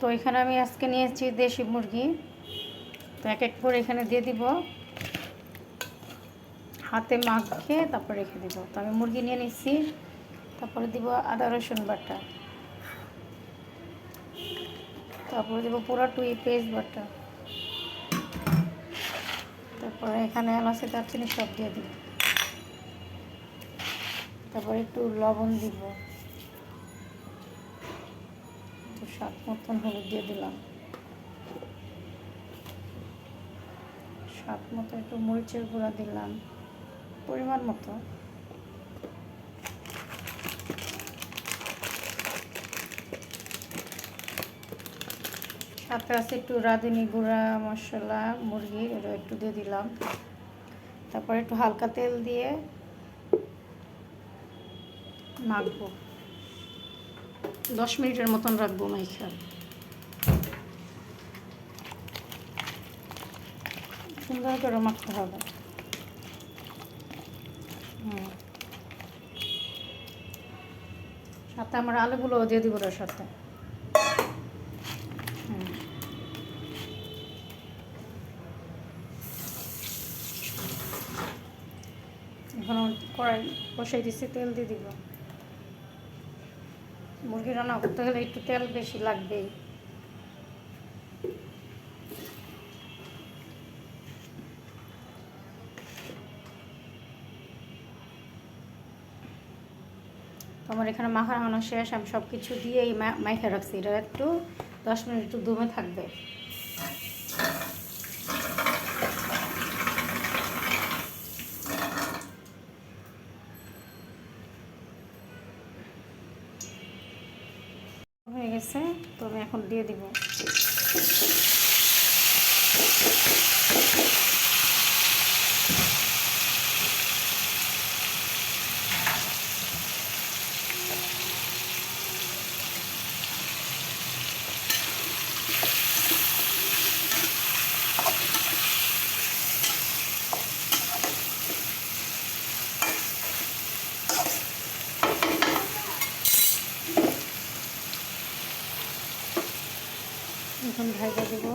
তো এখানে আমি আজকে নিয়েছি দেশি মুরগি। তো এক এক করে এখানে দিয়ে দিব, হাতে মাখিয়ে তারপর রেখে দিব। তো আমি মুরগি নিয়ে নিচ্ছি, তারপরে দিব আদা রসুন বাটা, তারপরে দেবো পুরো পেস্ট বাটা, তারপরে এখানে এলাচি দারচিনি সব দিয়ে দিব, তারপরে একটু লবণ দিব, একটু স্বাদ মতন হলুদ দিয়ে দিলাম, স্বাদ মতো একটু মরিচের গুঁড়া দিলাম পরিমাণ মতো, সাথে আছে একটু রাঁধুনি গুঁড়া মশলা মুরগির, এটা একটু দিয়ে দিলাম। তারপরে একটু হালকা তেল দিয়ে মাখবো, 10 মিনিটের মতন রাখবো মাইখা। সুন্দর করে মাখতে হবে। সাথে আমরা আলুগুলো দিয়ে দিব ওর সাথে। এখন কড়াই বসাই দিচ্ছি, তেল দিয়ে দিব। মুরগি রান্না করতে হলে একটু তেল বেশি লাগবেই। তো আমার এখানে মাখানো শেষ, আমি সব কিছু দিয়ে এই মাইখা রাখছি। এটা একটু 10 মিনিট একটু দমে থাকবে। হয়ে গেছে, তো আমি এখন দিয়ে দিব। এখন ভাজা দেব।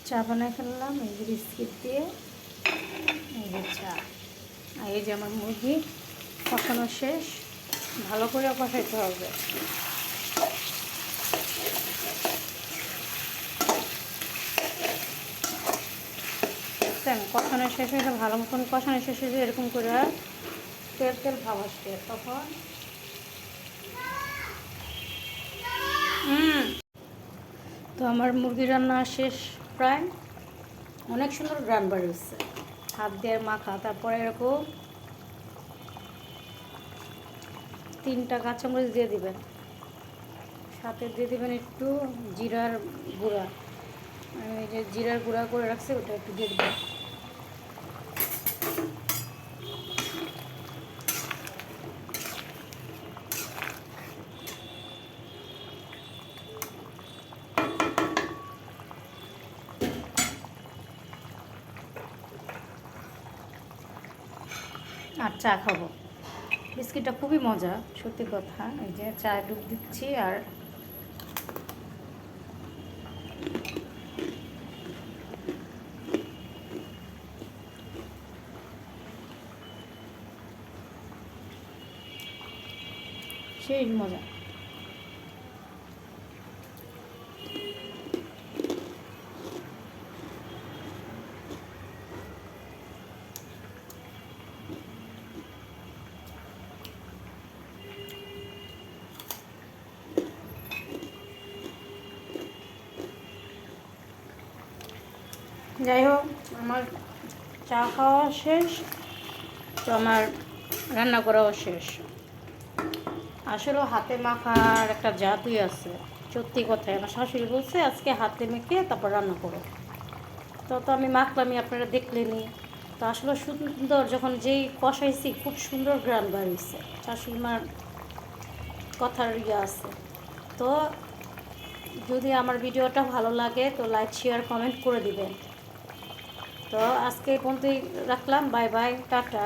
চা বানাই ফেললাম এই যে বিস্কিট দিয়ে, এই যে চা। আর এই যে আমার মুরগি কষানো শেষ, ভালো করে কষাইতে হবে। কষানো শেষ হয়ে ভালো মতন কষানো শেষ হয়ে এরকম করে তেল তেল ভাব আসবে, তখন তো আমার মুরগি রান্না শেষ প্রায়। অনেক সুন্দর গ্রান বাড়িয়েছে, হাত দিয়ে মাখা। তারপরে এরকম 3টা কাঁচামরিচ দিয়ে দিবেন, সাথে দিয়ে দিবেন একটু জিরার গুঁড়া। আমি যে জিরার গুঁড়া করে রাখছি ওটা একটু দিয়ে দেবেন। আর চা খাবো। বিস্কিটটা খুবই মজা, সত্যি কথা। এই যে চা ডুব দিচ্ছি আর সেই মজা। যাই হোক, আমার চা খাওয়া শেষ, তো আমার রান্না করাও শেষ। আসলে হাতে মাখার একটা জাদুই আছে, সত্যি কথাই। আমার শাশুড়ি বলছে আজকে হাতে মেখে তারপর রান্না করো। তো আমি মাখলামই, আপনারা দেখলেনি। তো আসলে সুন্দর, যখন যেই কষাইছি খুব সুন্দর গ্রান বাড়িয়েছে। শাশুড়ি মার কথার আছে। তো যদি আমার ভিডিওটা ভালো লাগে তো লাইক শেয়ার কমেন্ট করে দিবেন। তো আজকে এই পর্যন্তই রাখলাম, বাই বাই, টাটা।